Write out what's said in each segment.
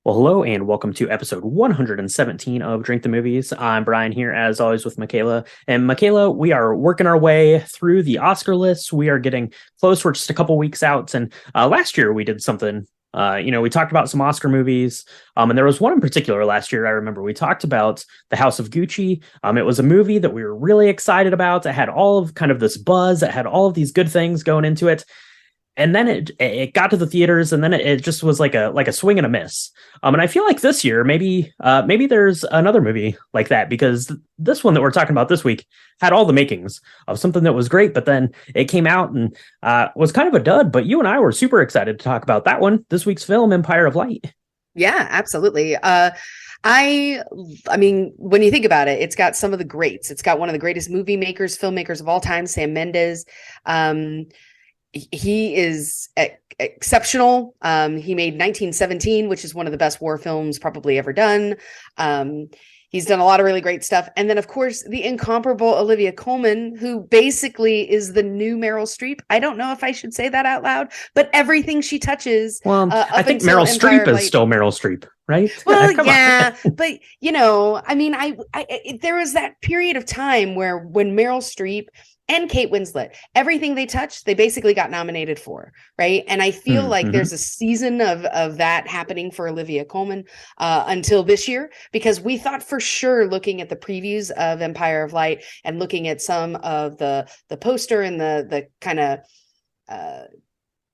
Well, hello and welcome to episode 117 of Drink the Movies. I'm Brian here, as always, with Michaela. And Michaela, we are working our way through the Oscar lists. We are getting close. We're just a couple weeks out. And last year we did something. We talked about some Oscar movies. And there was one in particular last year. I remember we talked about The House of Gucci. It was a movie that we were really excited about. It had all of kind of this buzz. It had all of these good things going into it. And then it got to the theaters, and then it just was like a swing and a miss. And I feel like this year maybe there's another movie like that, because this one that we're talking about this week had all the makings of something that was great, but then it came out and was kind of a dud. But you and I were super excited to talk about that one, this week's film, Empire of Light. Yeah, absolutely. I mean, when you think about it, it's got some of the greats. It's got one of the greatest filmmakers of all time, Sam Mendes. He is exceptional. He made 1917, which is one of the best war films probably ever done. He's done a lot of really great stuff. And then, of course, the incomparable Olivia Colman, who basically is the new Meryl Streep. I don't know if I should say that out loud, but everything she touches. Well, I think Meryl Streep is still Meryl Streep, right? Well, yeah, but I mean, there was that period of time when Meryl Streep and Kate Winslet, everything they touched, they basically got nominated for, right? And I feel like there's a season of that happening for Olivia Colman until this year, because we thought for sure, looking at the previews of Empire of Light and looking at some of the poster and the kind of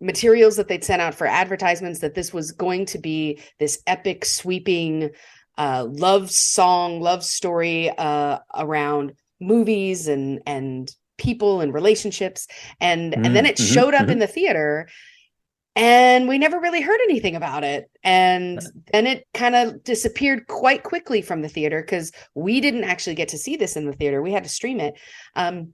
materials that they'd sent out for advertisements, that this was going to be this epic, sweeping love story around movies and people and relationships, and then it showed up in the theater, and we never really heard anything about it, and then it kind of disappeared quite quickly from the theater, because we didn't actually get to see this in the theater. We had to stream it, and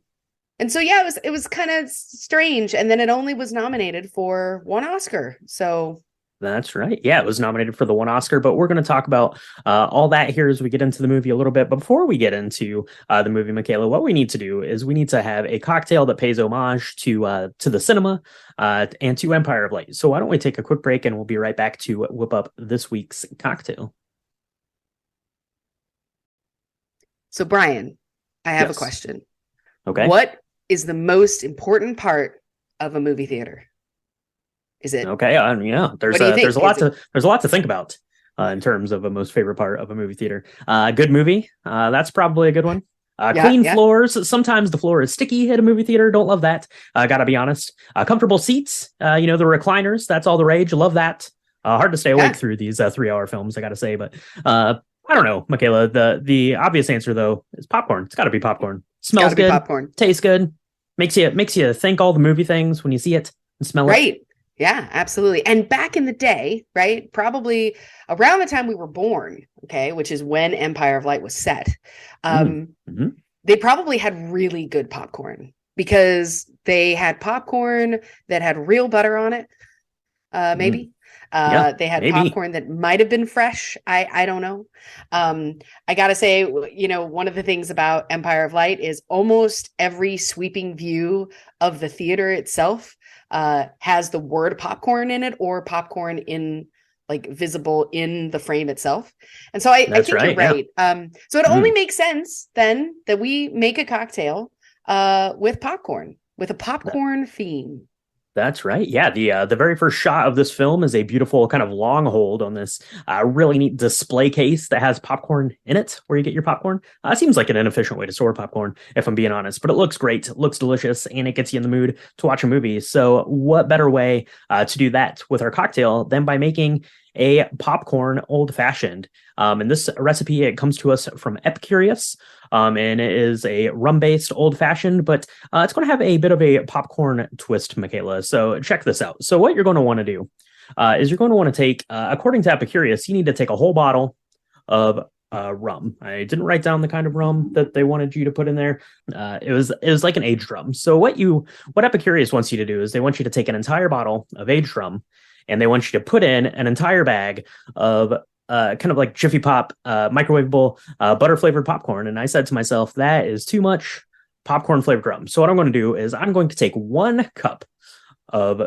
so yeah, it was kind of strange. And then it only was nominated for one Oscar. So that's right. Yeah, it was nominated for the one Oscar, but we're going to talk about all that here as we get into the movie a little bit. But before we get into the movie, Michaela, what we need to do is we need to have a cocktail that pays homage to the cinema and to Empire of Light. So why don't we take a quick break, and we'll be right back to whip up this week's cocktail. So Brian, I have Yes. a question. Okay. What is the most important part of a movie theater? Is it okay? Yeah, there's a lot to think about in terms of a most favorite part of a movie theater. Good movie, that's probably a good one. Clean floors. Sometimes the floor is sticky at a movie theater. Don't love that. Gotta be honest. Comfortable seats. The recliners. That's all the rage. Love that. Hard to stay awake through these 3-hour films, I gotta say. But I don't know, Michaela. The obvious answer though is popcorn. It's got to be popcorn. Smells good. Popcorn. Tastes good. Makes you think all the movie things when you see it and smell it. Right. Yeah, absolutely. And back in the day, right, probably around the time we were born, okay, which is when Empire of Light was set, they probably had really good popcorn, because they had popcorn that had real butter on it, maybe. They had popcorn that might have been fresh. I don't know. I got to say, one of the things about Empire of Light is almost every sweeping view of the theater itself has the word popcorn in it, or popcorn in visible in the frame itself. And so I think you're right. Yeah. So it only makes sense then that we make a cocktail with popcorn, with a popcorn theme. That's right. Yeah, the very first shot of this film is a beautiful kind of long hold on this really neat display case that has popcorn in it, where you get your popcorn. Seems like an inefficient way to store popcorn, if I'm being honest, but it looks great. It looks delicious, and it gets you in the mood to watch a movie. So what better way to do that with our cocktail than by making a popcorn old fashioned? And this recipe, it comes to us from Epicurious. And it is a rum-based old-fashioned, but it's going to have a bit of a popcorn twist, Michaela. So check this out. So what you're going to want to do is you're going to want to take, according to Epicurious, you need to take a whole bottle of rum. I didn't write down the kind of rum that they wanted you to put in there. It was like an aged rum. So what Epicurious wants you to do is they want you to take an entire bottle of aged rum, and they want you to put in an entire bag of kind of like Jiffy Pop, microwavable, butter flavored popcorn. And I said to myself, that is too much popcorn flavored rum. So what I'm going to do is I'm going to take 1 cup of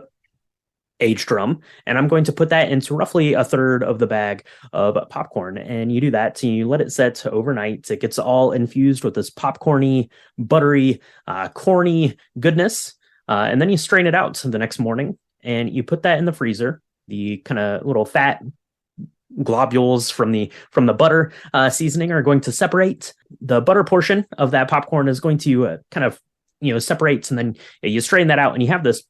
aged rum, and I'm going to put that into roughly a third of the bag of popcorn. And you do that, and you let it set overnight. It gets all infused with this popcorny, buttery, corny goodness. And then you strain it out the next morning, and you put that in the freezer. The kind of little fat globules from the butter seasoning are going to separate. The butter portion of that popcorn is going to kind of separate, and then you strain that out, and you have this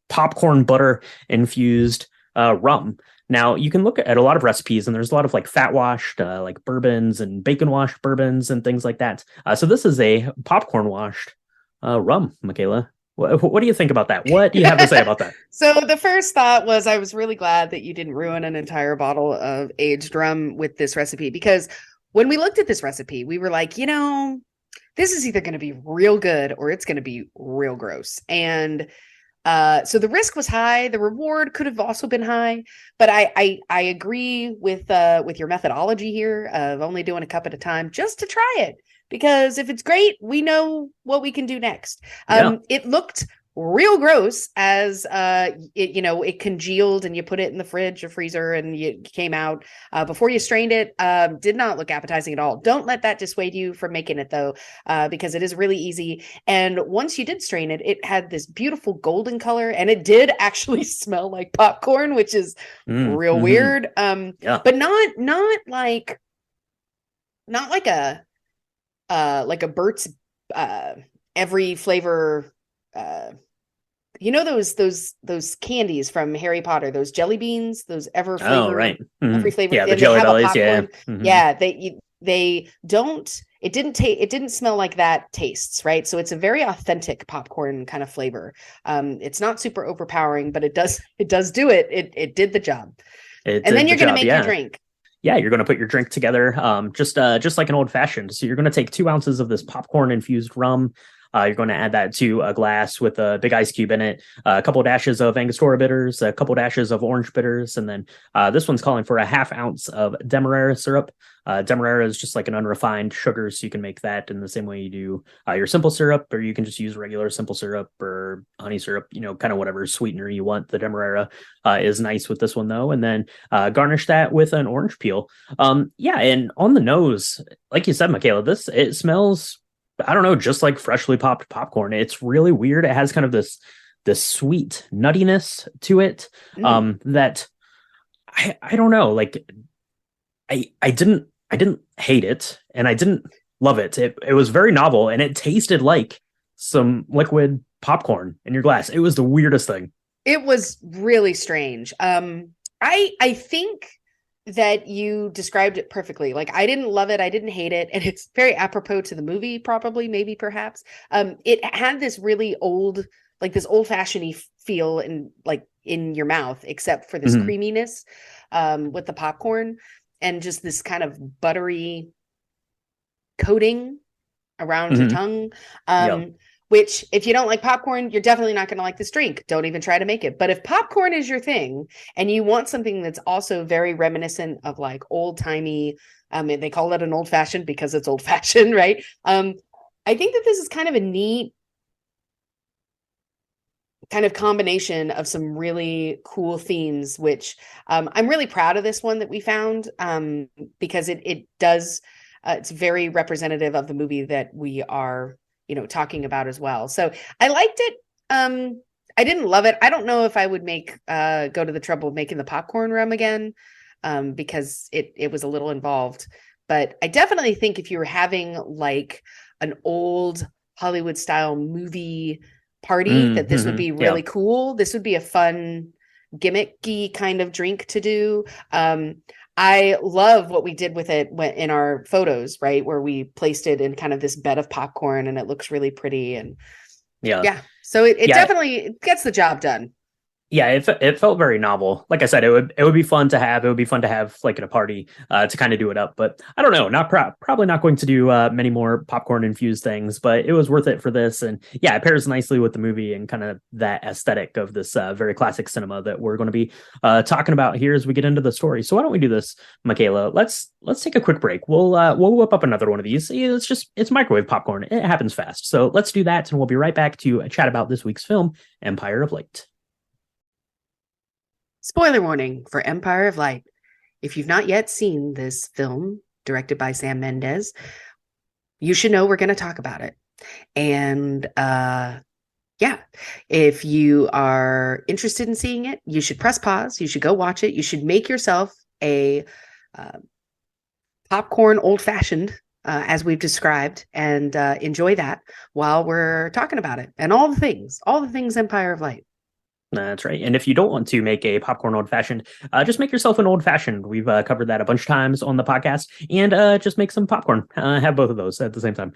popcorn butter infused rum. Now you can look at a lot of recipes, and there's a lot of like fat washed like bourbons and bacon washed bourbons and things like that. So this is a popcorn washed rum, Michaela. What do you think about that? What do you have to say about that? So the first thought was I was really glad that you didn't ruin an entire bottle of aged rum with this recipe, because when we looked at this recipe, we were like, this is either going to be real good or it's going to be real gross. And so the risk was high. The reward could have also been high, but I agree with your methodology here of only doing a cup at a time just to try it. Because if it's great, we know what we can do next. It looked real gross as it congealed, and you put it in the fridge or freezer, and you came out before you strained it. Did not look appetizing at all. Don't let that dissuade you from making it though, because it is really easy. And once you did strain it, it had this beautiful golden color, and it did actually smell like popcorn, which is real weird. But not like a Burt's every flavor, those candies from Harry Potter, those jelly beans, those ever flavor, right. every flavor. Yeah, the jelly bellies. They don't. It didn't smell like that tastes, right? So it's a very authentic popcorn kind of flavor. It's not super overpowering, but it does do it. It did the job. And then you're going to make your drink. Yeah, you're going to put your drink together, just like an old fashioned. So you're going to take 2 ounces of this popcorn infused rum. You're going to add that to a glass with a big ice cube in it, a couple dashes of Angostura bitters, a couple dashes of orange bitters, and then this one's calling for a 1/2 ounce of Demerara syrup. Demerara is just like an unrefined sugar, so you can make that in the same way you do your simple syrup, or you can just use regular simple syrup or honey syrup, kind of whatever sweetener you want. The Demerara is nice with this one though, and then garnish that with an orange peel. And on the nose, like you said, Michaela, it smells, I don't know, just like freshly popped popcorn. It's really weird. It has kind of this sweet nuttiness to it that I don't know. Like I didn't hate it, and I didn't love it. It was very novel, and it tasted like some liquid popcorn in your glass. It was the weirdest thing. It was really strange. I think that you described it perfectly. Like, I didn't love it. I didn't hate it. And it's very apropos to the movie, probably, maybe, perhaps. It had this really old fashioned feel in your mouth, except for this creaminess with the popcorn and just this kind of buttery coating around your tongue. Which, if you don't like popcorn, you're definitely not going to like this drink. Don't even try to make it. But if popcorn is your thing and you want something that's also very reminiscent of like old timey, they call it an old fashioned because it's old fashioned, right? I think that this is kind of a neat kind of combination of some really cool themes, which I'm really proud of this one that we found because it does, it's very representative of the movie that we are talking about as well. So I liked it. I didn't love it. I don't know if I would go to the trouble of making the popcorn rum again, because it was a little involved. But I definitely think if you were having like an old Hollywood style movie party, that this would be really cool. This would be a fun, gimmicky kind of drink to do. I love what we did with it in our photos, right? Where we placed it in kind of this bed of popcorn, and it looks really pretty. And so it definitely gets the job done. Yeah, it felt very novel. Like I said, it would be fun to have. It would be fun to have like at a party to kind of do it up. But I don't know, probably not going to do many more popcorn infused things. But it was worth it for this, and yeah, it pairs nicely with the movie and kind of that aesthetic of this very classic cinema that we're going to be talking about here as we get into the story. So why don't we do this, Michaela? Let's take a quick break. We'll whip up another one of these. It's microwave popcorn. It happens fast. So let's do that, and we'll be right back to chat about this week's film, Empire of Light. Spoiler warning for Empire of Light. If you've not yet seen this film directed by Sam Mendes, you should know we're going to talk about it. And yeah, if you are interested in seeing it, you should press pause. You should go watch it. You should make yourself a popcorn old fashioned, as we've described, and enjoy that while we're talking about it and all the things Empire of Light. That's right. And if you don't want to make a popcorn old fashioned, just make yourself an old fashioned. We've covered that a bunch of times on the podcast, and just make some popcorn. Have both of those at the same time.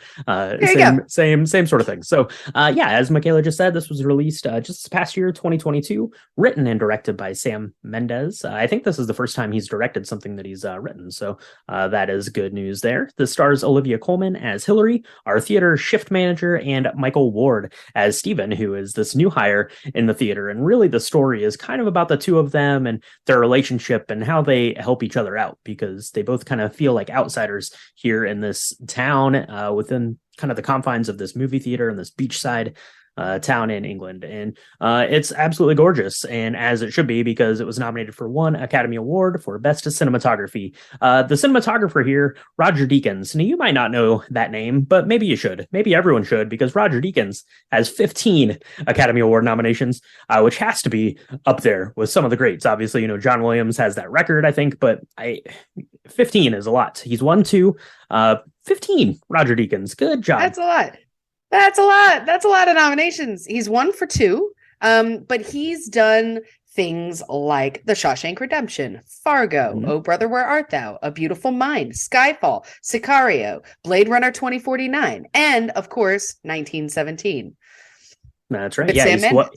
Same sort of thing. So, yeah, as Michaela just said, this was released just this past year, 2022, written and directed by Sam Mendes. I think this is the first time he's directed something that he's written. So that is good news there. This stars Olivia Colman as Hilary, our theater shift manager, and Michael Ward as Stephen, who is this new hire in the theater. And really the story is kind of about the two of them and their relationship and how they help each other out, because they both kind of feel like outsiders here in this town within kind of the confines of this movie theater and this beachside town in England. And it's absolutely gorgeous, and as it should be, because it was nominated for one Academy Award for Best Cinematography. The cinematographer here, Roger Deakins. Now, you might not know that name, but maybe you should. Maybe everyone should, because Roger Deakins has 15 Academy Award nominations, which has to be up there with some of the greats. Obviously, John Williams has that record, I think, but 15 is a lot. He's won 2. 15, Roger Deakins. Good job. That's a lot. That's a lot of nominations. He's won for 2, but he's done things like The Shawshank Redemption, Fargo, Oh Brother, Where Art Thou, A Beautiful Mind, Skyfall, Sicario, Blade Runner 2049, and, of course, 1917. That's right. Yeah,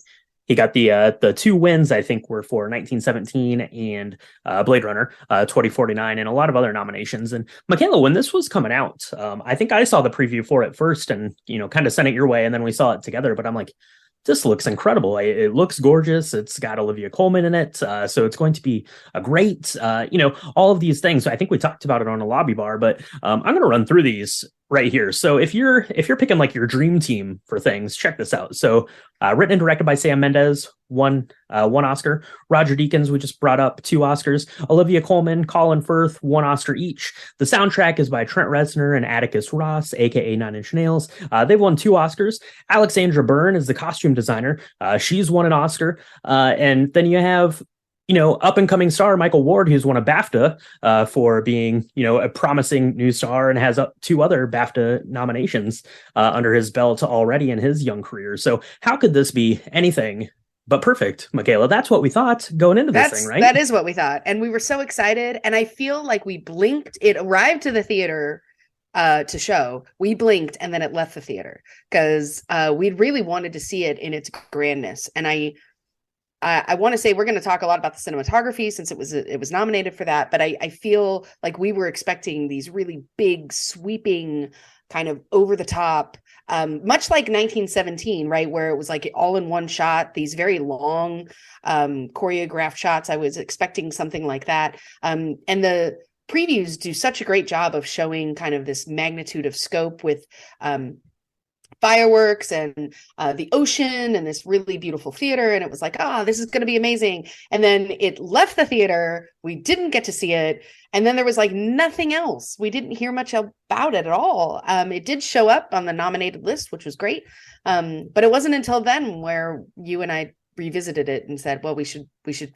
he got the 2 wins, I think, were for 1917 and Blade Runner 2049, and a lot of other nominations. And Michaela, when this was coming out, I think I saw the preview for it first and, kind of sent it your way, and then we saw it together. But I'm like, this looks incredible. It looks gorgeous. It's got Olivia Colman in it. So it's going to be a great, all of these things. So I think we talked about it on a lobby bar, but I'm going to run through these right here. So if you're picking like your dream team for things, check this out. So written and directed by Sam Mendes, one Oscar. Roger Deakins, we just brought up, 2 Oscars. Olivia Colman, Colin Firth, 1 Oscar each. The soundtrack is by Trent Reznor and Atticus Ross, aka Nine Inch Nails. They've won 2 Oscars. Alexandra Byrne is the costume designer. She's won an Oscar. And then you have up and coming star Michael Ward, who's won a BAFTA for being, a promising new star, and has 2 other BAFTA nominations under his belt already in his young career. So how could this be anything but perfect, Michaela? That's what we thought going into this thing, right? That is what we thought. And we were so excited. And I feel like we blinked. It arrived to the theater to show. We blinked, and then it left the theater, because we really wanted to see it in its grandness. And I want to say we're going to talk a lot about the cinematography, since it was nominated for that. But I feel like we were expecting these really big, sweeping, kind of over the top, much like 1917, right, where it was like all in one shot, these very long choreographed shots. I was expecting something like that. And the previews do such a great job of showing kind of this magnitude of scope with fireworks and the ocean and this really beautiful theater. And it was like, this is going to be amazing. And then it left the theater. We didn't get to see it. And then there was like nothing else. We didn't hear much about it at all. It did show up on the nominated list, which was great. But it wasn't until then where you and I revisited it and said, well, we should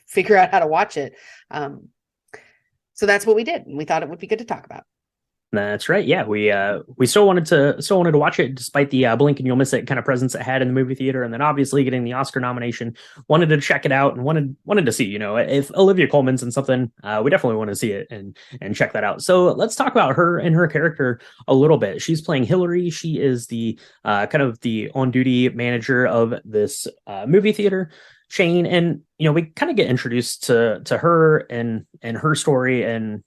figure out how to watch it. So that's what we did. And we thought it would be good to talk about. That's right. Yeah, we still wanted to watch it, despite the blink and you'll miss it kind of presence it had in the movie theater, and then obviously getting the Oscar nomination. Wanted to check it out and wanted to see, if Olivia Colman's in something, we definitely want to see it and check that out. So let's talk about her and her character a little bit. She's playing Hilary. She is the kind of the on-duty manager of this movie theater chain, and we kind of get introduced to her and her story, and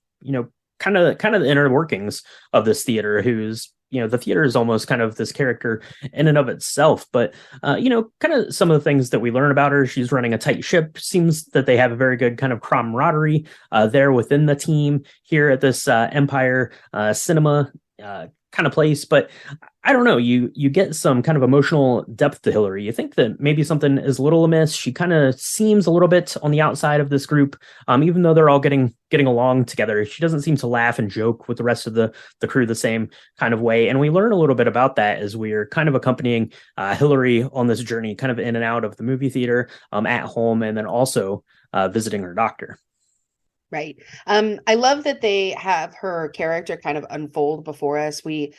kind of the inner workings of this theater, who's, the theater is almost kind of this character in and of itself. But, kind of some of the things that we learn about her: she's running a tight ship. Seems that they have a very good kind of camaraderie there within the team here at this Empire Cinema kind of place. But I don't know. You get some kind of emotional depth to Hilary. You think that maybe something is a little amiss. She kind of seems a little bit on the outside of this group, even though they're all getting along together. She doesn't seem to laugh and joke with the rest of the crew the same kind of way. And we learn a little bit about that as we're kind of accompanying Hilary on this journey, kind of in and out of the movie theater, at home, and then also visiting her doctor. Right. I love that they have her character kind of unfold before us. We,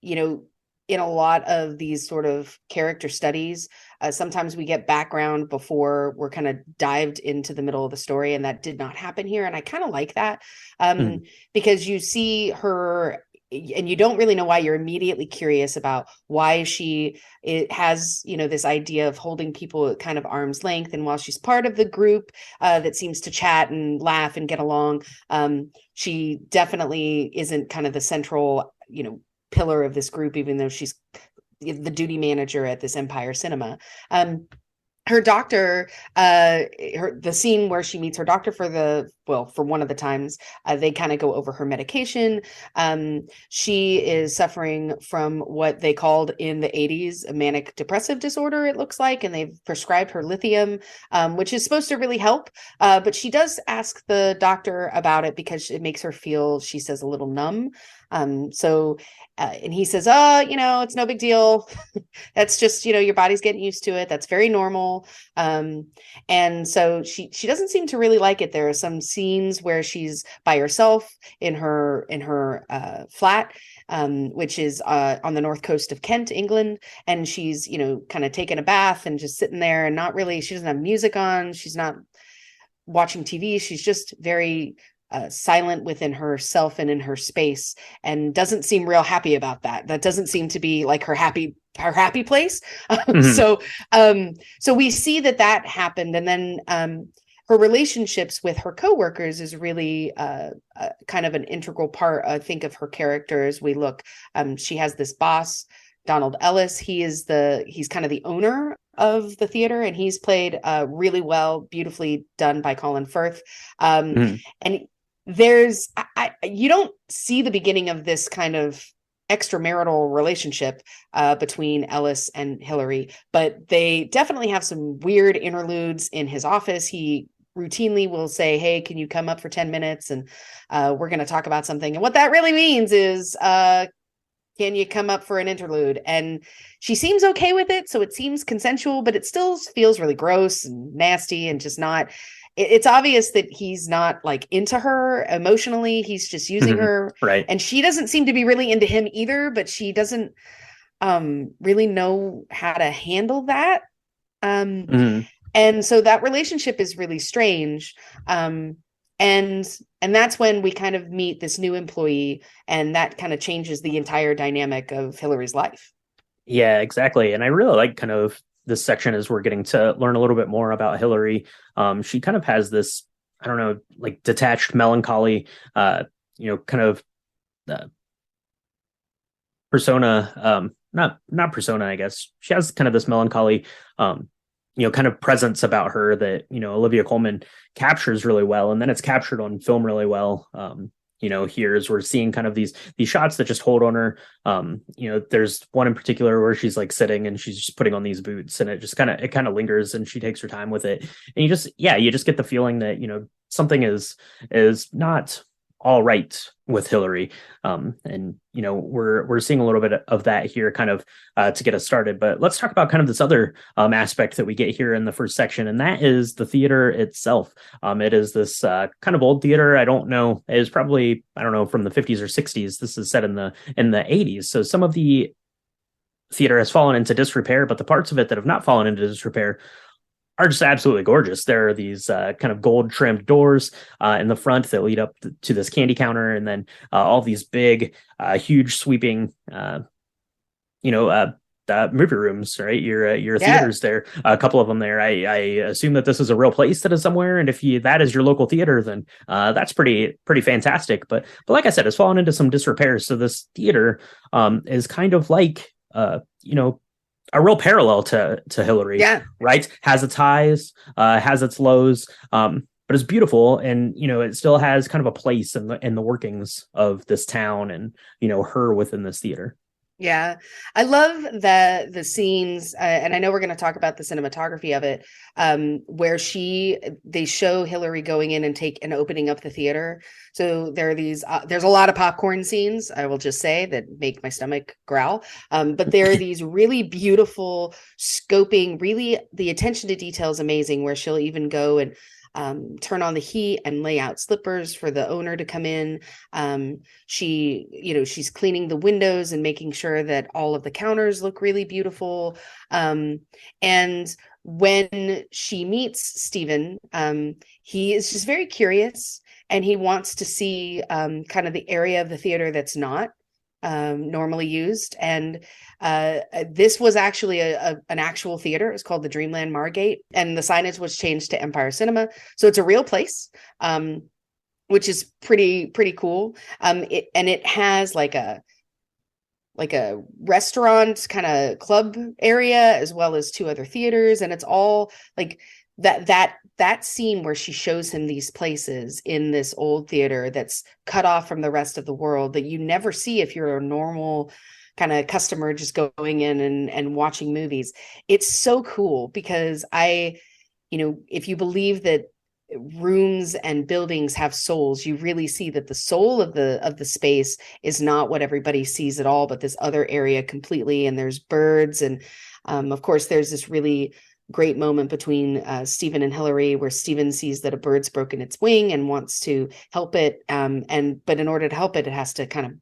you know, in a lot of these sort of character studies, sometimes we get background before we're kind of dived into the middle of the story, and that did not happen here. And I kind of like that, because you see her and you don't really know why. You're immediately curious about why it has, this idea of holding people at kind of arm's length. And while she's part of the group that seems to chat and laugh and get along, she definitely isn't kind of the central, pillar of this group, even though she's the duty manager at this Empire Cinema. Her doctor, the scene where she meets her doctor for one of the times, they kind of go over her medication. She is suffering from what they called in the 80s a manic depressive disorder, it looks like, and they've prescribed her lithium, which is supposed to really help. But she does ask the doctor about it because it makes her feel, she says, a little numb. And he says, it's no big deal. That's just, your body's getting used to it. That's very normal. And so she doesn't seem to really like it. There are some scenes where she's by herself in her flat, which is on the north coast of Kent, England. And she's, kind of taking a bath and just sitting there and she doesn't have music on. She's not watching TV. She's just very silent within herself and in her space, and doesn't seem real happy about that. That doesn't seem to be like her happy place. Mm-hmm. So we see that happened. And then her relationships with her coworkers is really kind of an integral part, I think, of her character. As we look, she has this boss, Donald Ellis. He's kind of the owner of the theater, and he's played really well, beautifully done by Colin Firth. And you don't see the beginning of this kind of extramarital relationship between Ellis and Hilary, but they definitely have some weird interludes in his office. He routinely will say, "Hey, can you come up for 10 minutes? And we're going to talk about something." And what that really means is, can you come up for an interlude? And she seems okay with it. So it seems consensual, but it still feels really gross and nasty and just not. It's obvious that he's not like into her emotionally. He's just using her. Right. And she doesn't seem to be really into him either, but she doesn't really know how to handle that. And so that relationship is really strange. And that's when we kind of meet this new employee, and that kind of changes the entire dynamic of Hilary's life. Yeah, exactly. And I really like kind of this section as we're getting to learn a little bit more about Hilary. She kind of has this, I don't know, like detached melancholy, kind of persona, not persona, I guess. She has kind of this melancholy, kind of presence about her that, Olivia Colman captures really well. And then it's captured on film really well. Here as we're seeing kind of these shots that just hold on her. There's one in particular where she's like sitting and she's just putting on these boots, and it kind of lingers, and she takes her time with it. And you just get the feeling that, something is not all right with Hilary. And we're seeing a little bit of that here kind of to get us started. But let's talk about kind of this other aspect that we get here in the first section, and that is the theater itself. It is this kind of old theater. I don't know. It is probably, I don't know, from the 50s or 60s. This is set in the 80s. So some of the theater has fallen into disrepair, but the parts of it that have not fallen into disrepair are just absolutely gorgeous. There are these kind of gold trimmed doors in the front that lead up to this candy counter, and then all these big, huge, sweeping, movie rooms. Right, your theaters there, a couple of them there. I assume that this is a real place that is somewhere, and if that is your local theater, then that's pretty fantastic. But like I said, it's fallen into some disrepair. So this theater is kind of like a real parallel to Hilary, yeah, right? Has its highs, has its lows, but but it's beautiful, and it still has kind of a place in the workings of this town, and her within this theater. Yeah, I love the scenes, and I know we're going to talk about the cinematography of it, where they show Hilary going in and opening up the theater. So there are there's a lot of popcorn scenes, I will just say, that make my stomach growl. But there are these really beautiful scoping, really the attention to detail is amazing, where she'll even go and turn on the heat and lay out slippers for the owner to come in. She's cleaning the windows and making sure that all of the counters look really beautiful. And when she meets Stephen, he is just very curious, and he wants to see kind of the area of the theater that's not normally used. And this was actually an actual theater. It's called the Dreamland Margate, and the signage was changed to Empire Cinema. So it's a real place, which is pretty cool. It has like a restaurant kind of club area, as well as two other theaters, and it's all like that scene where she shows him these places in this old theater that's cut off from the rest of the world that you never see if you're a normal kind of customer just going in and watching movies. It's so cool because if you believe that rooms and buildings have souls, you really see that the soul of the space is not what everybody sees at all, but this other area completely. And there's birds, and of course there's this really great moment between Stephen and Hilary, where Stephen sees that a bird's broken its wing and wants to help it, but in order to help it, it has to kind of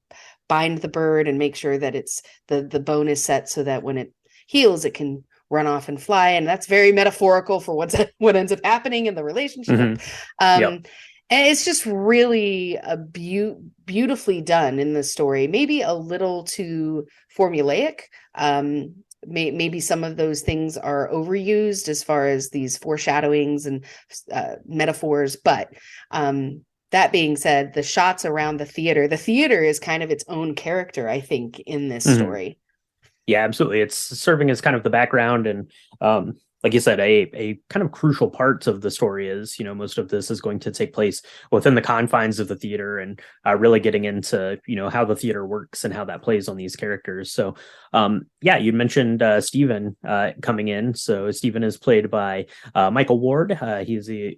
bind the bird and make sure that it's the bone is set so that when it heals, it can run off and fly. And that's very metaphorical for what ends up happening in the relationship. Yep. And it's just really beautifully done in the story. Maybe a little too formulaic. Maybe some of those things are overused as far as these foreshadowings and metaphors. But that being said, the shots around the theater is kind of its own character, I think, in this story. Yeah, absolutely. It's serving as kind of the background, and like you said, a kind of crucial part of the story is, most of this is going to take place within the confines of the theater, and really getting into, how the theater works and how that plays on these characters. So, yeah, you mentioned Stephen coming in. So Stephen is played by Michael Ward. He's a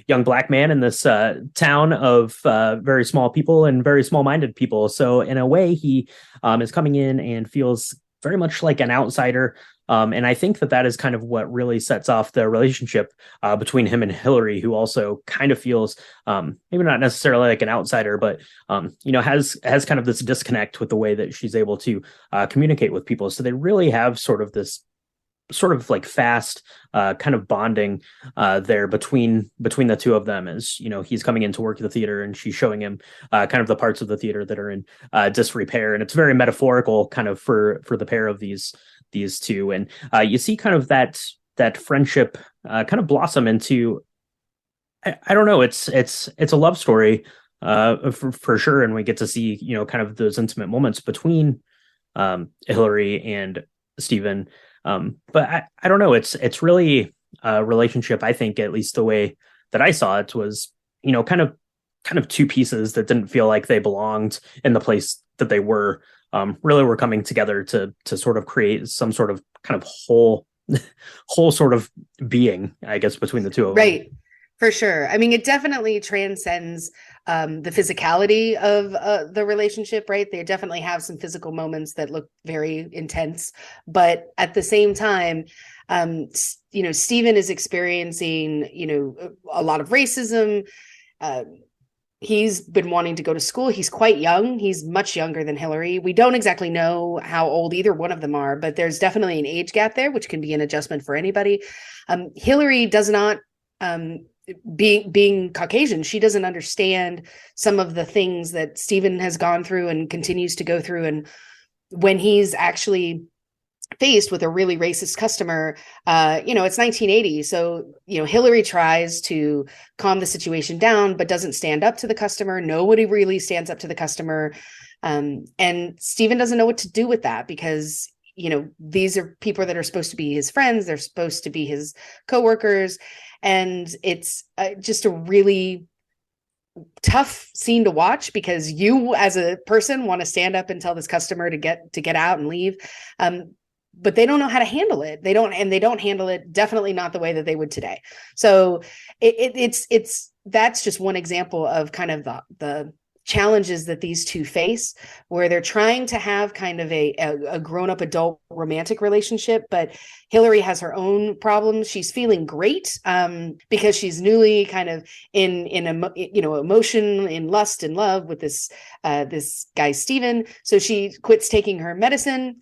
young Black man in this town of very small people and very small-minded people. So in a way, he is coming in and feels very much like an outsider. And I think that is kind of what really sets off the relationship between him and Hilary, who also kind of feels maybe not necessarily like an outsider, but has kind of this disconnect with the way that she's able to communicate with people. So they really have sort of like fast kind of bonding there between the two of them, as he's coming in to work at the theater, and she's showing him kind of the parts of the theater that are in disrepair. And it's very metaphorical kind of for the pair of these two. And you see kind of that friendship kind of blossom into, I don't know, it's a love story for sure. And we get to see, kind of those intimate moments between Hilary and Stephen. But I don't know. It's really a relationship. I think, at least the way that I saw it, was, kind of two pieces that didn't feel like they belonged in the place that they were. Really were coming together to sort of create some sort of kind of whole sort of being, I guess, between the two of them. Right. For sure. I mean, it definitely transcends the physicality of the relationship, right? They definitely have some physical moments that look very intense, but at the same time, Stephen is experiencing, a lot of racism. He's been wanting to go to school. He's quite young. He's much younger than Hilary. We don't exactly know how old either one of them are, but there's definitely an age gap there, which can be an adjustment for anybody. Hilary does not, being Caucasian, she doesn't understand some of the things that Stephen has gone through and continues to go through. And when he's actually faced with a really racist customer, it's 1980. So, Hilary tries to calm the situation down, but doesn't stand up to the customer. Nobody really stands up to the customer. And Stephen doesn't know what to do with that, because these are people that are supposed to be his friends. They're supposed to be his coworkers. And it's just a really tough scene to watch, because you as a person want to stand up and tell this customer to get out and leave. But they don't know how to handle it. They don't handle it, definitely not the way that they would today. So it's that's just one example of kind of the challenges that these two face, where they're trying to have kind of a grown-up adult romantic relationship, but Hilary has her own problems. She's feeling great because she's newly kind of in emotion, in lust and love with this guy Steven. So she quits taking her medicine.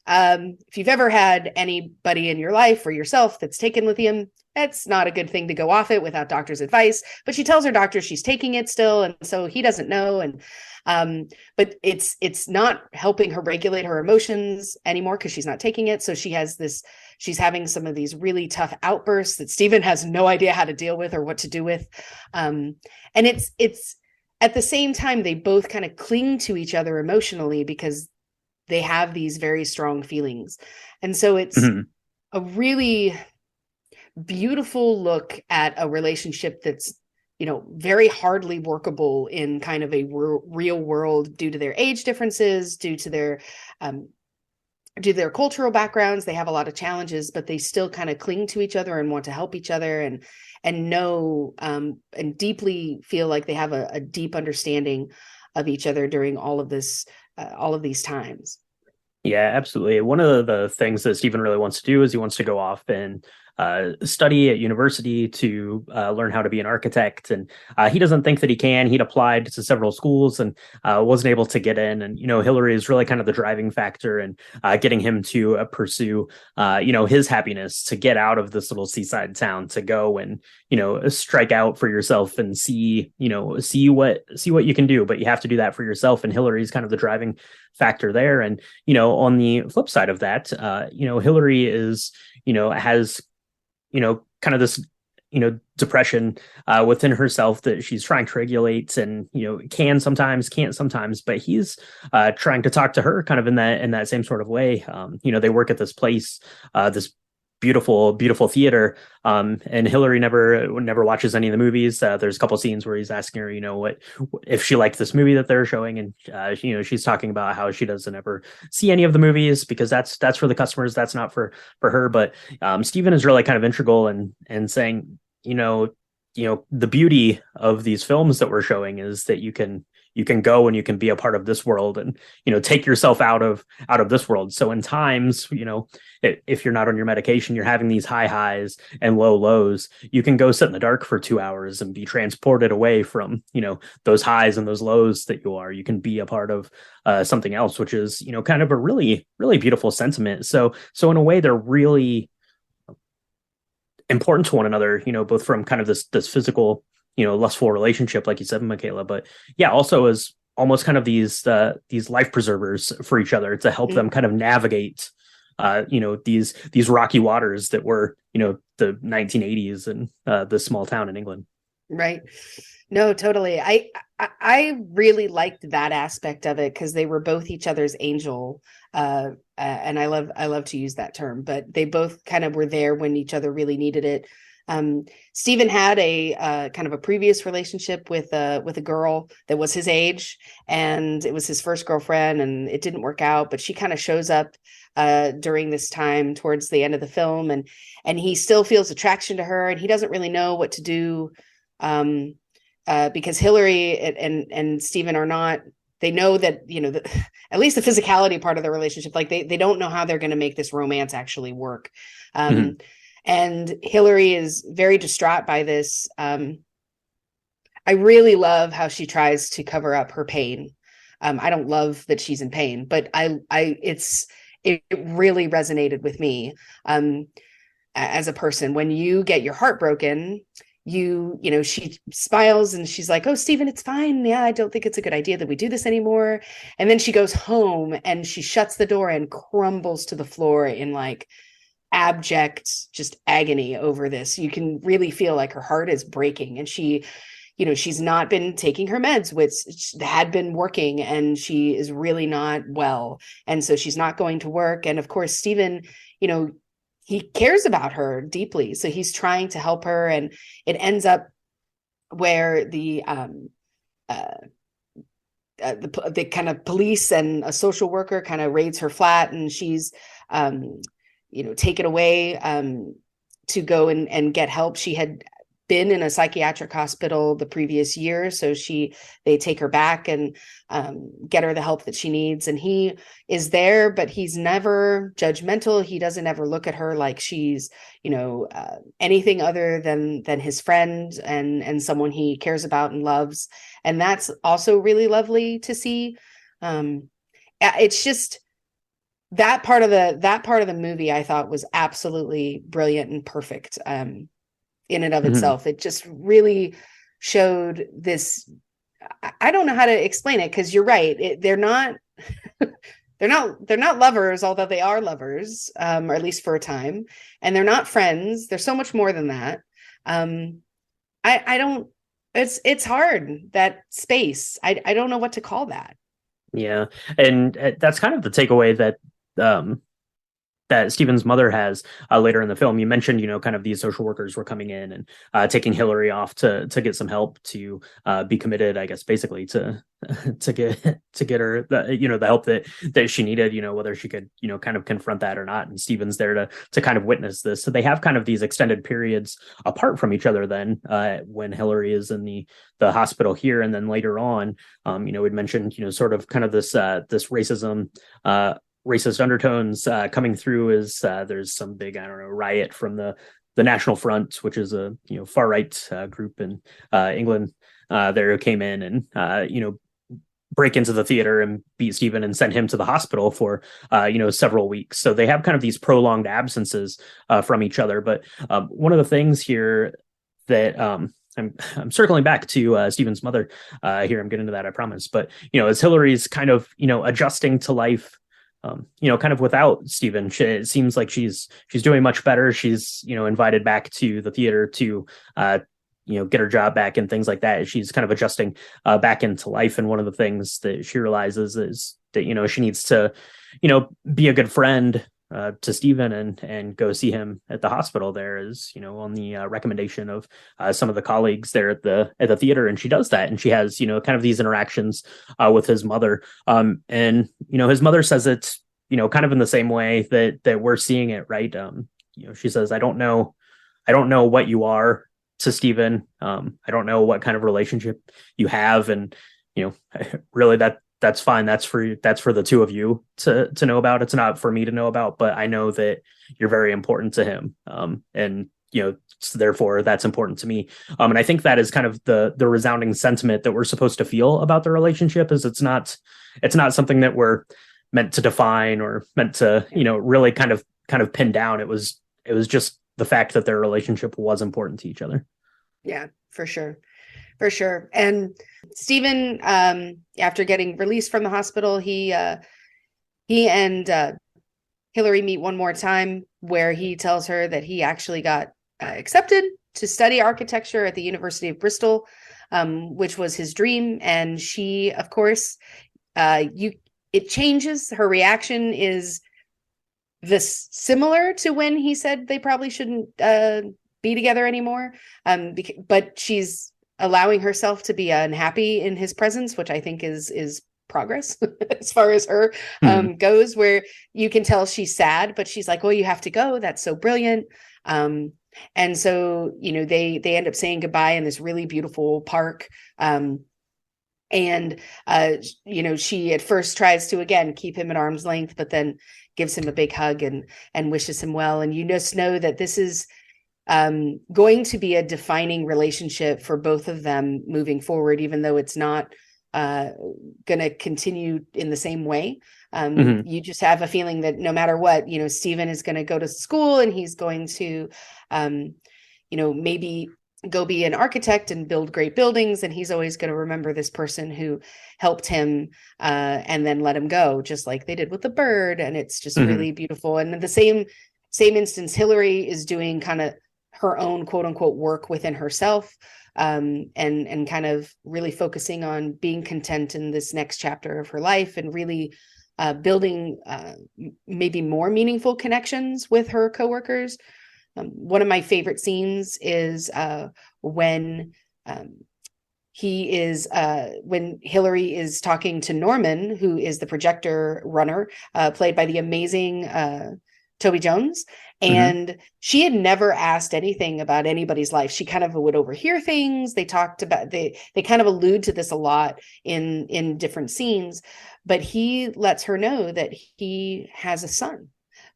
If you've ever had anybody in your life or yourself that's taken lithium, it's not a good thing to go off it without doctor's advice, but she tells her doctor she's taking it still. And so he doesn't know. And, but it's not helping her regulate her emotions anymore because she's not taking it. So she's having some of these really tough outbursts that Stephen has no idea how to deal with or what to do with. And it's at the same time, they both kind of cling to each other emotionally because they have these very strong feelings. And so it's a really beautiful look at a relationship that's, very hardly workable in kind of a real world due to their age differences, due to their cultural backgrounds. They have a lot of challenges, but they still kind of cling to each other and want to help each other and know and deeply feel like they have a deep understanding of each other during all of these times. Yeah, absolutely. One of the things that Stephen really wants to do is he wants to go off and study at university to learn how to be an architect. And he doesn't think that he can. He'd applied to several schools and wasn't able to get in. And, Hilary is really kind of the driving factor in getting him to pursue, his happiness, to get out of this little seaside town, to go and, strike out for yourself and see what you can do. But you have to do that for yourself. And Hilary's kind of the driving factor there. And, on the flip side of that, Hilary has kind of this, depression within herself that she's trying to regulate and, can sometimes, can't sometimes, but he's trying to talk to her kind of in that same sort of way. They work at this place, this beautiful, beautiful theater. And Hilary never watches any of the movies. There's a couple scenes where he's asking her, what if she liked this movie that they're showing, and she's talking about how she doesn't ever see any of the movies because that's for the customers, that's not for her. But Stephen is really kind of integral and saying, the beauty of these films that we're showing is that you can go and you can be a part of this world and, take yourself out of this world. So in times, if you're not on your medication, you're having these high highs and low lows, you can go sit in the dark for 2 hours and be transported away from, those highs and those lows that you can be a part of something else, which is, kind of a really, really beautiful sentiment. So in a way, they're really important to one another, both from kind of this physical, lustful relationship, like you said, Michaela, but yeah, also as almost kind of these life preservers for each other to help them kind of navigate, these rocky waters that were, the 1980s and this small town in England. Right. No, totally. I really liked that aspect of it because they were both each other's angel. And I love to use that term, but they both kind of were there when each other really needed it. Stephen had a kind of a previous relationship with a girl that was his age, and it was his first girlfriend, and it didn't work out, but she kind of shows up during this time towards the end of the film, and he still feels attraction to her, and he doesn't really know what to do because Hilary and Stephen are not. They know that, at least the physicality part of the relationship, like they don't know how they're going to make this romance actually work. And Hilary is very distraught by this. I really love how she tries to cover up her pain. I don't love that she's in pain, but it really resonated with me as a person. When you get your heart broken, she smiles and she's like, "Oh, Stephen, it's fine. Yeah, I don't think it's a good idea that we do this anymore." And then she goes home and she shuts the door and crumbles to the floor in like abject just agony over this. You can really feel like her heart is breaking, and she she's not been taking her meds, which had been working, and she is really not well. And so she's not going to work. And of course, Stephen, he cares about her deeply. So he's trying to help her. And it ends up where the kind of police and a social worker kind of raids her flat, and she's, taken away to go and get help. She had been in a psychiatric hospital the previous year, so they take her back and get her the help that she needs. And he is there, but he's never judgmental. He doesn't ever look at her like she's anything other than his friend and someone he cares about and loves. And that's also really lovely to see. It's just that part of the movie I thought was absolutely brilliant and perfect. In and of itself. It just really showed this. I don't know how to explain it, because you're right. They're not lovers, although they are lovers, or at least for a time. And they're not friends. They're so much more than that. I don't. It's hard, that space. I don't know what to call that. Yeah, and that's kind of the takeaway that that Stephen's mother has later in the film. You mentioned, kind of these social workers were coming in and taking Hilary off to get some help to be committed, I guess, basically to get her the help that she needed, whether she could, kind of confront that or not. And Stephen's there to kind of witness this. So they have kind of these extended periods apart from each other then when Hilary is in the hospital here. And then later on, we'd mentioned, sort of kind of this racism, racist undertones coming through as there's some big, riot from the National Front, which is a far right group in England. There came in and break into the theater and beat Stephen and send him to the hospital for several weeks. So they have kind of these prolonged absences from each other. But one of the things here that I'm circling back to Stephen's mother here. I'm getting to that, I promise. But as Hilary's kind of adjusting to life, kind of without Stephen, it seems like she's doing much better. She's, invited back to the theater to, get her job back and things like that. She's kind of adjusting back into life. And one of the things that she realizes is that, she needs to, be a good friend to Stephen and go see him at the hospital there, is, on the recommendation of some of the colleagues there at the theater. And she does that. And she has, kind of these interactions with his mother. And, his mother says it's, kind of in the same way that we're seeing it. Right. She says, I don't know what you are to Stephen. I don't know what kind of relationship you have. And, really that's fine. That's for the two of you to know about. It's not for me to know about, but I know that you're very important to him. And, so therefore that's important to me. And I think that is kind of the resounding sentiment that we're supposed to feel about the relationship, is it's not something that we're meant to define or meant to, really kind of pin down. It was just the fact that their relationship was important to each other. Yeah, for sure. For sure. And Stephen, after getting released from the hospital, he and Hilary meet one more time, where he tells her that he actually got accepted to study architecture at the University of Bristol, which was his dream. And she, of course, it changes. Her reaction is this similar to when he said they probably shouldn't be together anymore. But she's allowing herself to be unhappy in his presence, which I think is progress as far as her goes, where you can tell she's sad, but she's like, well, you have to go. That's so brilliant. And so, they end up saying goodbye in this really beautiful park. And she at first tries to, again, keep him at arm's length, but then gives him a big hug and wishes him well. And you just know that this is going to be a defining relationship for both of them moving forward, even though it's not going to continue in the same way. You just have a feeling that no matter what, Stephen is going to go to school and he's going to, maybe go be an architect and build great buildings. And he's always going to remember this person who helped him and then let him go, just like they did with the bird. And it's just really beautiful. And in the same instance, Hilary is doing kind of her own quote unquote work within herself, and kind of really focusing on being content in this next chapter of her life, and really building maybe more meaningful connections with her coworkers. One of my favorite scenes is when when Hilary is talking to Norman, who is the projector runner, played by the amazing Toby Jones. And she had never asked anything about anybody's life. She kind of would overhear things. They talked about, they kind of allude to this a lot in different scenes, but he lets her know that he has a son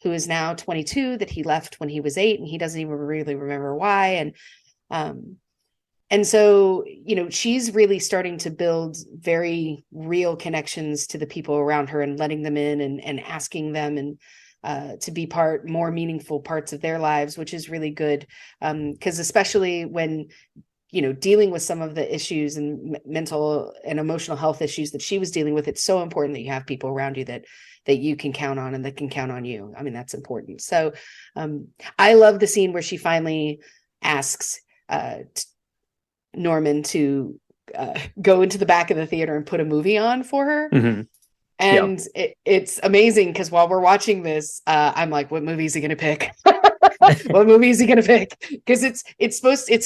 who is now 22, that he left when he was 8, and he doesn't even really remember why. And so, you know, she's really starting to build very real connections to the people around her, and letting them in, and asking them and to be more meaningful parts of their lives, which is really good. Because especially when, you know, dealing with some of the issues and mental and emotional health issues that she was dealing with, it's so important that you have people around you that you can count on, and that can count on you. I mean, that's important. So I love the scene where she finally asks Norman to go into the back of the theater and put a movie on for her. And it's amazing, because while we're watching this, I'm like, what movie is he going to pick? What movie is he going to pick? Because it's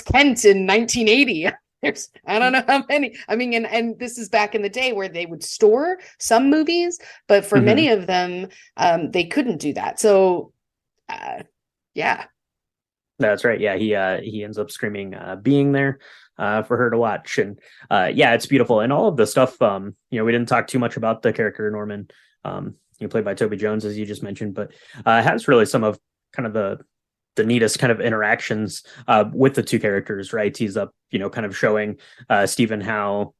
Kent in 1980. There's, I don't know how many. I mean, and this is back in the day where they would store some movies, but for many of them, they couldn't do that. So, yeah. That's right. Yeah, he ends up screaming being there for her to watch. And yeah, it's beautiful. And all of the stuff, you know, we didn't talk too much about the character Norman, played by Toby Jones, as you just mentioned, but has really some of kind of the neatest kind of interactions with the two characters, right? He's up, you know, kind of showing Stephen how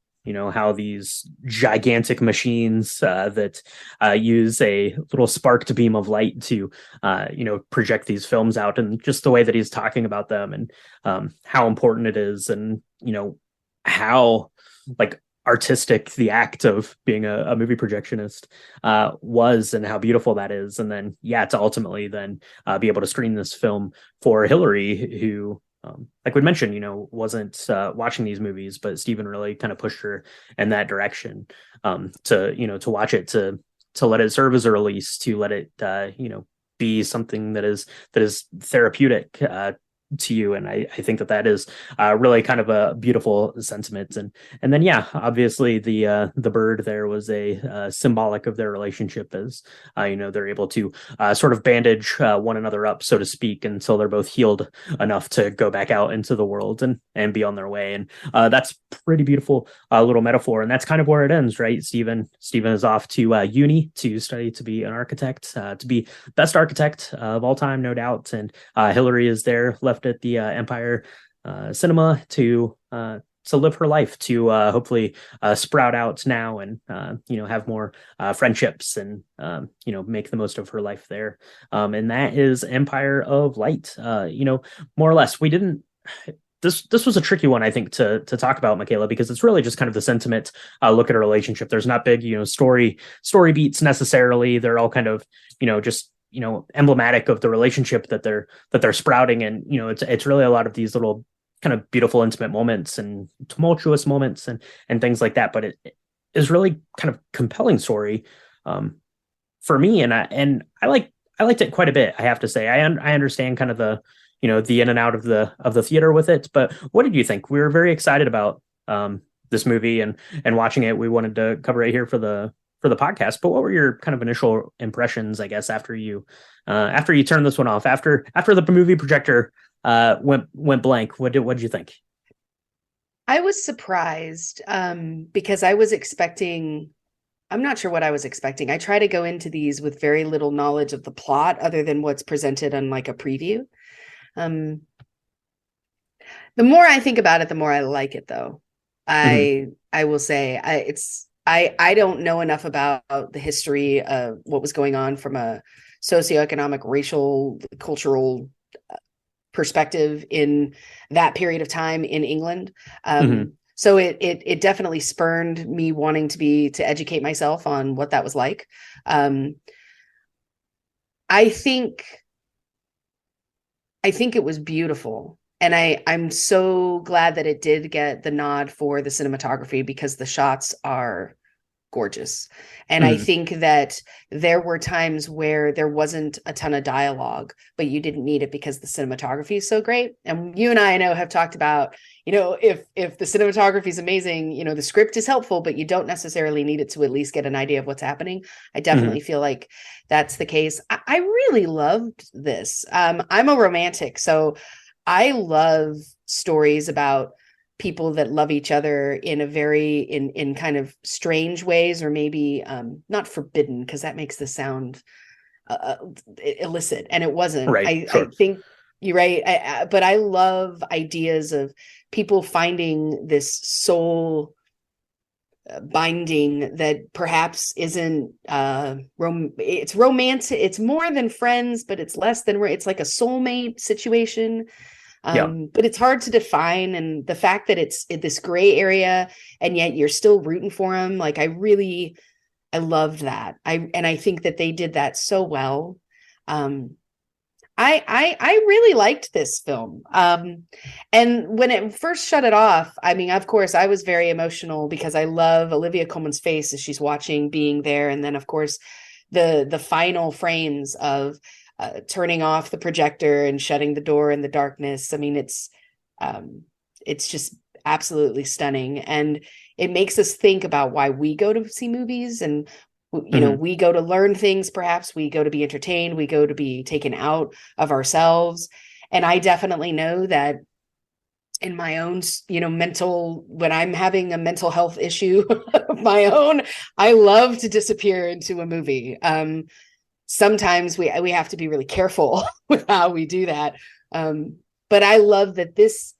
these gigantic machines that use a little sparked beam of light to, project these films out, and just the way that he's talking about them, and how important it is, and, you know, how like artistic the act of being a movie projectionist was, and how beautiful that is. And then, yeah, to ultimately then be able to screen this film for Hilary, who, like we mentioned, you know, wasn't watching these movies, but Stephen really kind of pushed her in that direction, to watch it, to let it serve as a release, to let it, be something that is therapeutic to you. And I think that is really kind of a beautiful sentiment. And then, yeah, obviously the bird there was a symbolic of their relationship, as they're able to sort of bandage one another up, so to speak, until they're both healed enough to go back out into the world and be on their way. And that's pretty beautiful little metaphor. And that's kind of where it ends, right? Stephen is off to uni to study to be an architect, to be best architect of all time, no doubt. And Hilary is there, left at the Empire Cinema to live her life, to hopefully sprout out now, and have more friendships, and make the most of her life there. And that is Empire of Light. More or less. We didn't. This was a tricky one, I think, to talk about, Michaela, because it's really just kind of the sentiment look at a relationship. There's not big, story beats necessarily. They're all kind of, just emblematic of the relationship that they're sprouting. And it's really a lot of these little kind of beautiful, intimate moments and tumultuous moments and things like that. But it is really kind of compelling story for me, and I liked it quite a bit, I have to say. I understand kind of the the in and out of the theater with it, but what did you think? We were very excited about this movie and watching it. We wanted to cover it here for the podcast, but what were your kind of initial impressions, I guess, after you turned this one off, after the movie projector went blank? What did you think? I was surprised because I was expecting, I'm not sure what I was expecting. I try to go into these with very little knowledge of the plot other than what's presented on like a preview. The more I think about it, the more I like it, though. I will say I don't know enough about the history of what was going on from a socioeconomic, racial, cultural perspective in that period of time in England. So it definitely spurned me wanting to educate myself on what that was like. I think I think it was beautiful. And I'm so glad that it did get the nod for the cinematography because the shots are gorgeous. And I Mm, think that there were times where there wasn't a ton of dialogue, but you didn't need it because the cinematography is so great. And you and I know have talked about, if the cinematography is amazing, the script is helpful, but you don't necessarily need it to at least get an idea of what's happening. I definitely mhm, feel like that's the case. I really loved this. I'm a romantic, so I love stories about people that love each other in a very in kind of strange ways, or maybe not forbidden, because that makes the sound illicit, and it wasn't. right, I sure. think you're right. But I love ideas of people finding this soul binding that perhaps isn't it's romantic, it's more than friends, but it's less than, it's like a soulmate situation. Yeah. But it's hard to define, and the fact that it's in this gray area and yet you're still rooting for him, like I loved that. I think that they did that so well. um I really liked this film. And when it first shut it off, I mean, of course, I was very emotional because I love Olivia Colman's face as she's watching, being there, and then of course the final frames of turning off the projector and shutting the door in the darkness. I mean, it's just absolutely stunning, and it makes us think about why we go to see movies. And Hmm. we go to learn things, perhaps we go to be entertained, we go to be taken out of ourselves. And I definitely know that in my own, mental, when I'm having a mental health issue of my own, I love to disappear into a movie. Sometimes we have to be really careful with how we do that. But I love that this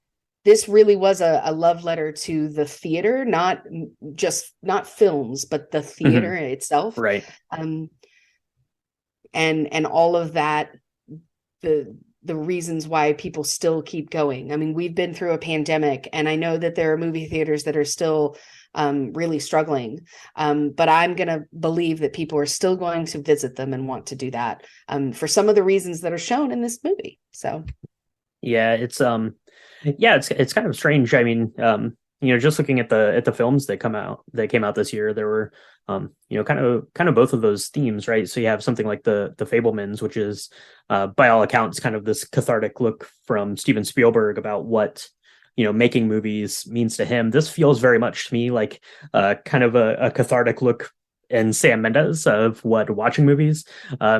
really was a love letter to the theater, not films, but the Hmm. theater itself. Right. um, and all of that, the reasons why people still keep going. I mean, we've been through a pandemic, and I know that there are movie theaters that are still really struggling. But I'm going to believe that people are still going to visit them and want to do that, for some of the reasons that are shown in this movie. So, Yeah, it's kind of strange. I mean, just looking at the films that came out this year, there were kind of both of those themes, right? So you have something like the Fablemans, which is by all accounts kind of this cathartic look from Steven Spielberg about what making movies means to him. This feels very much to me like kind of a cathartic look and Sam Mendes of what watching movies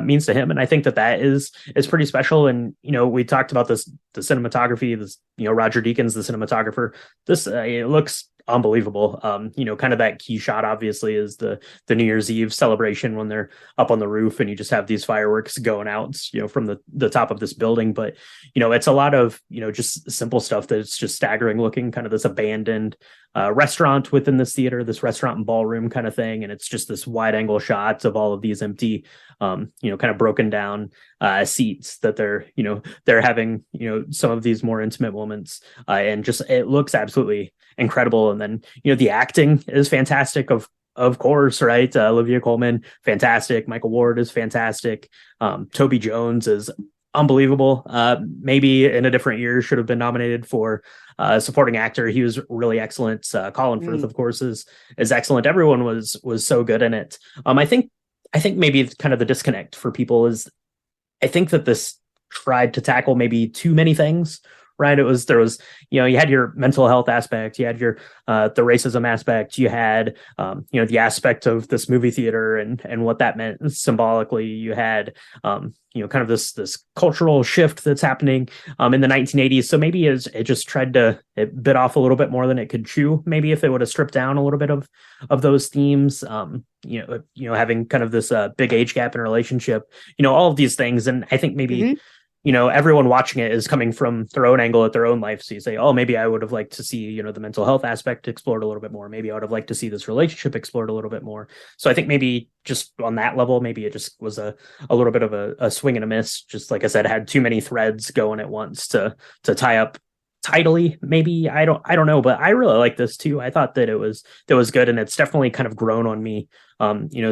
means to him, and I think that is pretty special. And we talked about the cinematography. This Roger Deakins, the cinematographer. This it looks unbelievable. Kind of that key shot obviously is the New Year's Eve celebration when they're up on the roof and you just have these fireworks going out, from the top of this building. But it's a lot of just simple stuff that's just staggering looking, kind of this abandoned restaurant within this theater, this restaurant and ballroom kind of thing. And it's just this wide angle shots of all of these empty, kind of broken down seats that they're having, some of these more intimate moments. And just, it looks absolutely incredible. And then, the acting is fantastic. Of course, right? Olivia Colman, fantastic. Michael Ward is fantastic. Toby Jones is unbelievable. Maybe in a different year should have been nominated for supporting actor. He was really excellent. Colin Firth, mm, of course, is excellent. Everyone was so good in it. I think maybe kind of the disconnect for people is I think that this tried to tackle maybe too many things. Right. There was, you had your mental health aspect, you had your the racism aspect, you had the aspect of this movie theater and what that meant symbolically. You had kind of this cultural shift that's happening in the 1980s. So maybe it just tried to it bit off a little bit more than it could chew. Maybe if it would have stripped down a little bit of those themes, having kind of this big age gap in a relationship, all of these things. And I think maybe mhm. everyone watching it is coming from their own angle at their own life. So you say, oh, maybe I would have liked to see, the mental health aspect explored a little bit more. Maybe I would have liked to see this relationship explored a little bit more. So I think maybe just on that level, maybe it just was a little bit of a swing and a miss. Just like I said, had too many threads going at once to tie up tidily. Maybe I don't know, but I really like this too. I thought that was good, and it's definitely kind of grown on me.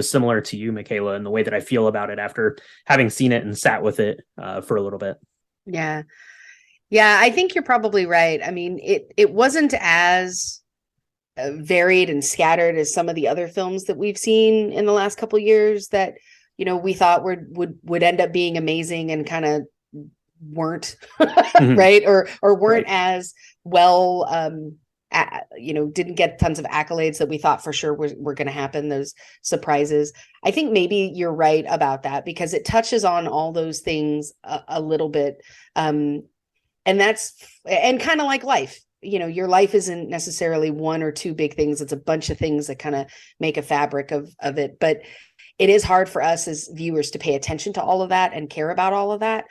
Similar to you, Michaela, in the way that I feel about it after having seen it and sat with it for a little bit. Yeah. Yeah, I think you're probably right. I mean, it wasn't as varied and scattered as some of the other films that we've seen in the last couple of years that, we thought would end up being amazing and kind of weren't. Mhm. Right, or weren't Right. as well, didn't get tons of accolades that we thought for sure were going to happen, those surprises. I think maybe you're right about that because it touches on all those things a little bit. And kind of like life, your life isn't necessarily one or two big things. It's a bunch of things that kind of make a fabric of it. But it is hard for us as viewers to pay attention to all of that and care about all of that.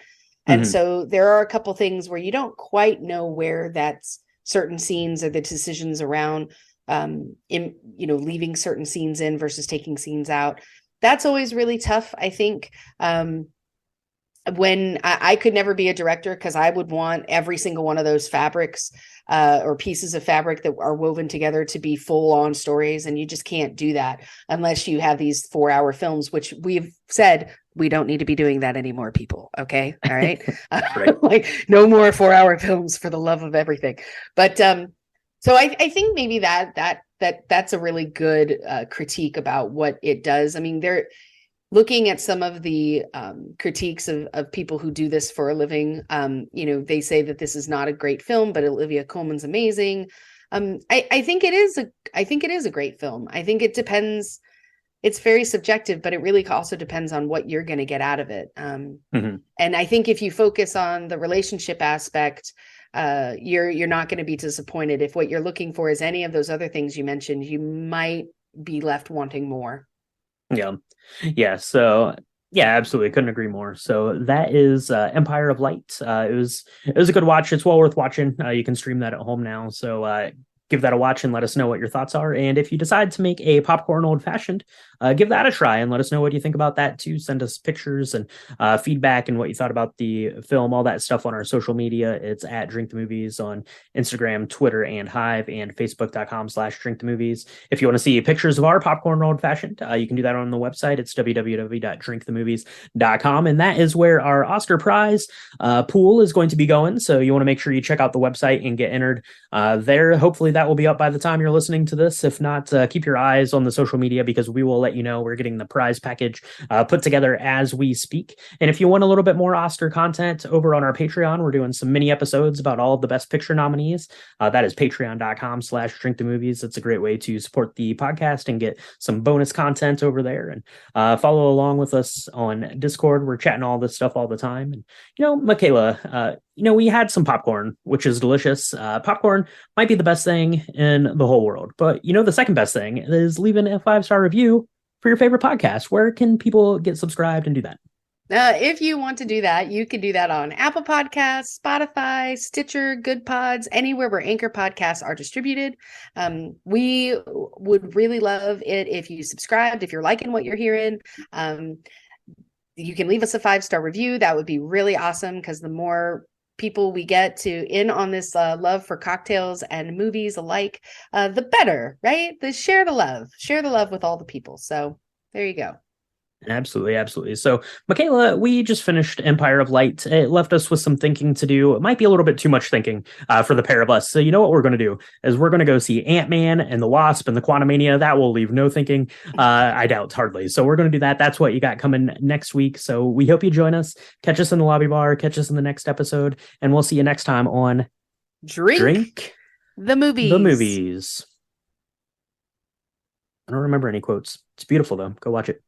And Mhm. so there are a couple things where you don't quite know where that's certain scenes or the decisions around leaving certain scenes in versus taking scenes out. That's always really tough, I think. When I could never be a director because I would want every single one of those fabrics or pieces of fabric that are woven together to be full on stories. And you just can't do that unless you have these 4-hour films, which we've said we don't need to be doing that anymore, people. Okay. All right. Right. Like no more 4-hour films for the love of everything. But so I think maybe that's a really good critique about what it does. I mean, looking at some of the critiques of people who do this for a living, they say that this is not a great film, but Olivia Colman's amazing. I think it is a great film. I think it depends. It's very subjective, but it really also depends on what you're going to get out of it. Mhm. And I think if you focus on the relationship aspect, you're not going to be disappointed. If what you're looking for is any of those other things you mentioned, you might be left wanting more. Yeah. Yeah. So yeah, absolutely. Couldn't agree more. So that is Empire of Light. It was a good watch. It's well worth watching. You can stream that at home now. So give that a watch and let us know what your thoughts are. And if you decide to make a popcorn old fashioned, give that a try and let us know what you think about that too. Send us pictures and feedback and what you thought about the film, all that stuff on our social media. It's at Drink the Movies on Instagram, Twitter, and Hive, and Facebook.com/Drink the Movies. If you want to see pictures of our popcorn old fashioned, you can do that on the website. It's www.drinkthemovies.com. And that is where our Oscar prize pool is going to be going. So you want to make sure you check out the website and get entered there. Hopefully that will be up by the time you're listening to this. If not, keep your eyes on the social media because we will let you know we're getting the prize package put together as we speak. And if you want a little bit more Oscar content over on our Patreon, we're doing some mini episodes about all of the Best Picture nominees. That is patreon.com/drink the movies. It's a great way to support the podcast and get some bonus content over there and follow along with us on Discord. We're chatting all this stuff all the time. And, Michaela, we had some popcorn, which is delicious. Popcorn might be the best thing in the whole world. But the second best thing is leaving a 5-star review for your favorite podcast. Where can people get subscribed and do that? If you want to do that, you can do that on Apple Podcasts, Spotify, Stitcher, Good Pods, anywhere where Anchor podcasts are distributed. We would really love it if you subscribed, if you're liking what you're hearing. You can leave us a 5-star review. That would be really awesome because the more people we get to in on this love for cocktails and movies alike, the better, right? Share the love with all the people. So there you go. Absolutely, absolutely. So, Michaela, we just finished Empire of Light. It left us with some thinking to do. It might be a little bit too much thinking for the pair of us. So, you know what we're going to do is we're going to go see Ant-Man and the Wasp and the Quantumania. That will leave no thinking. I doubt hardly. So, we're going to do that. That's what you got coming next week. So, we hope you join us. Catch us in the lobby bar. Catch us in the next episode, and we'll see you next time on Drink the the Movies. Movies. I don't remember any quotes. It's beautiful though. Go watch it.